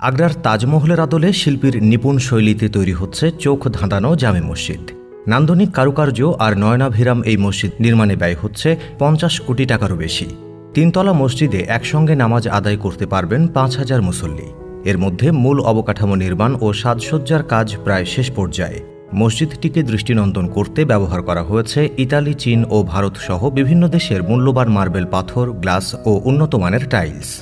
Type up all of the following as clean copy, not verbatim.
আগ্রার তাজমহলের আদলে শিল্পীর নিপুণ শৈলীতে তৈরি হচ্ছে চোখ ধাঁধানো জামে মসজিদ। নান্দনিক কারুকার্য আর নয়নাভিরাম এই মসজিদ নির্মাণে ব্যয় হচ্ছে 50 কোটি টাকারও বেশি। 3 তলা মসজিদে একসঙ্গে নামাজ আদায় করতে পারবেন 5000 মুসল্লি। এর মধ্যে মূল অবকাঠামো নির্মাণ ও সাজসজ্জার কাজ প্রায় শেষ পর্যায়ে। মসজিদটিকে দৃষ্টিনন্দন করতে ব্যবহার করা হয়েছে ইতালি, চীন ও ভারত সহ বিভিন্ন দেশের মূল্যবান মার্বেল পাথর, গ্লাস ও উন্নতমানের টাইলস।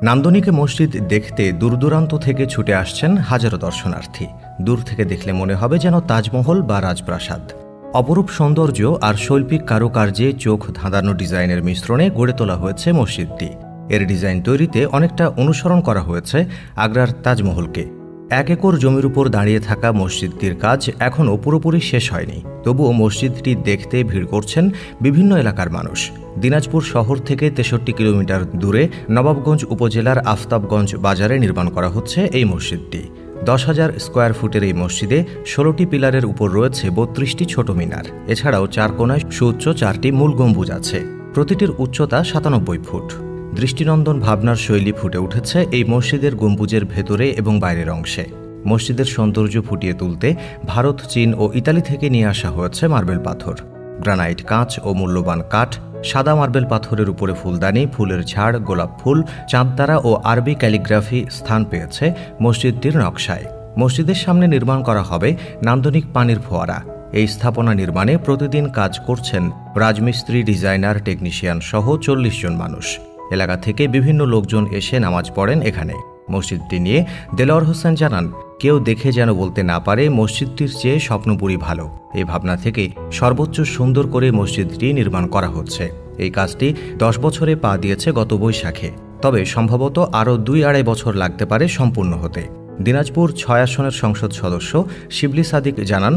নান্দনিক মসজিদ দেখতে দূরদূরান্ত থেকে ছুটে আসছেন হাজারো দর্শনার্থী। দূর থেকে দেখলে মনে হবে যেন তাজমহল বা রাজপ্রাসাদ। অপরূপ সৌন্দর্য আর শৈল্পিক কারুকার্যে চোখ ধাঁধানো ডিজাইনের মিশ্রণে গড়ে তোলা হয়েছে মসজিদটি। এর ডিজাইন তৈরিতে অনেকটা অনুসরণ করা হয়েছে আগ্রার তাজমহলকে। 1 একর জমির উপর দাঁড়িয়ে থাকা মসজিদটির কাজ এখনও পুরোপুরি শেষ হয়নি। তবুও মসজিদটি দেখতে ভিড় করছেন বিভিন্ন এলাকার মানুষ। দিনাজপুর শহর থেকে 63 কিলোমিটার দূরে নবাবগঞ্জ উপজেলার আফতাবগঞ্জ বাজারে নির্মাণ করা হচ্ছে এই মসজিদটি। 10,000 স্কোয়ার ফুটের এই মসজিদে 16টি পিলারের উপর রয়েছে 32টি ছোট মিনার। এছাড়াও 4 কোণায় সুউচ্চ 4টি মূল গম্বুজ আছে। প্রতিটির উচ্চতা 97 ফুট। দৃষ্টিনন্দন ভাবনার শৈলী ফুটে উঠেছে এই মসজিদের গম্বুজের ভেতরে এবং বাইরের অংশে। মসজিদের সৌন্দর্য ফুটিয়ে তুলতে ভারত, চীন ও ইতালি থেকে নিয়ে আসা হয়েছে মার্বেল পাথর, গ্রানাইট, কাঁচ ও মূল্যবান কাঠ। সাদা মার্বেল পাথরের উপরে ফুলদানি, ফুলের ঝাড়, গোলাপ ফুল, চাঁদতারা ও আরবি ক্যালিগ্রাফি স্থান পেয়েছে মসজিদটির নকশায়। মসজিদের সামনে নির্মাণ করা হবে নান্দনিক পানির ফোয়ারা। এই স্থাপনা নির্মাণে প্রতিদিন কাজ করছেন রাজমিস্ত্রি, ডিজাইনার, টেকনিশিয়ান সহ 40 জন মানুষ। এলাকা থেকে বিভিন্ন লোকজন এসে নামাজ পড়েন এখানে। মসজিদটি নিয়ে দেলোয়ার হোসেন জানান, কেউ দেখে যেন বলতে না পারে মসজিদটির চেয়ে স্বপ্নপুরী ভালো। এই ভাবনা থেকে সর্বোচ্চ সুন্দর করে মসজিদটি নির্মাণ করা হচ্ছে। এই কাজটি 10 বছরে পা দিয়েছে গত বৈশাখে। তবে সম্ভবত আরও 2-2.5 বছর লাগতে পারে সম্পূর্ণ হতে। দিনাজপুর 6 আসনের সংসদ সদস্য শিবলি সাদিক জানান,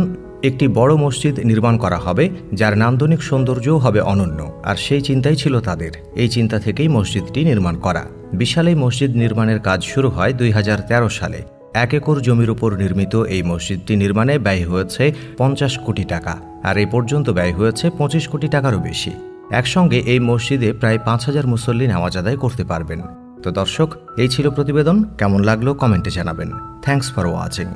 একটি বড় মসজিদ নির্মাণ করা হবে যার নান্দনিক সৌন্দর্যও হবে অনন্য। আর সেই চিন্তাই ছিল তাদের। এই চিন্তা থেকেই মসজিদটি নির্মাণ করা। বিশাল এই মসজিদ নির্মাণের কাজ শুরু হয় 2013 সালে। 1 একর জমির উপর নির্মিত এই মসজিদটি নির্মাণে ব্যয় হয়েছে 50 কোটি টাকা। আর এ পর্যন্ত ব্যয় হয়েছে 25 কোটি টাকারও বেশি। একসঙ্গে এই মসজিদে প্রায় 5000 মুসল্লি নামাজ আদায় করতে পারবেন। তো দর্শক, এই ছিল প্রতিবেদন। কেমন লাগলো কমেন্টে জানাবেন। Thanks for watching.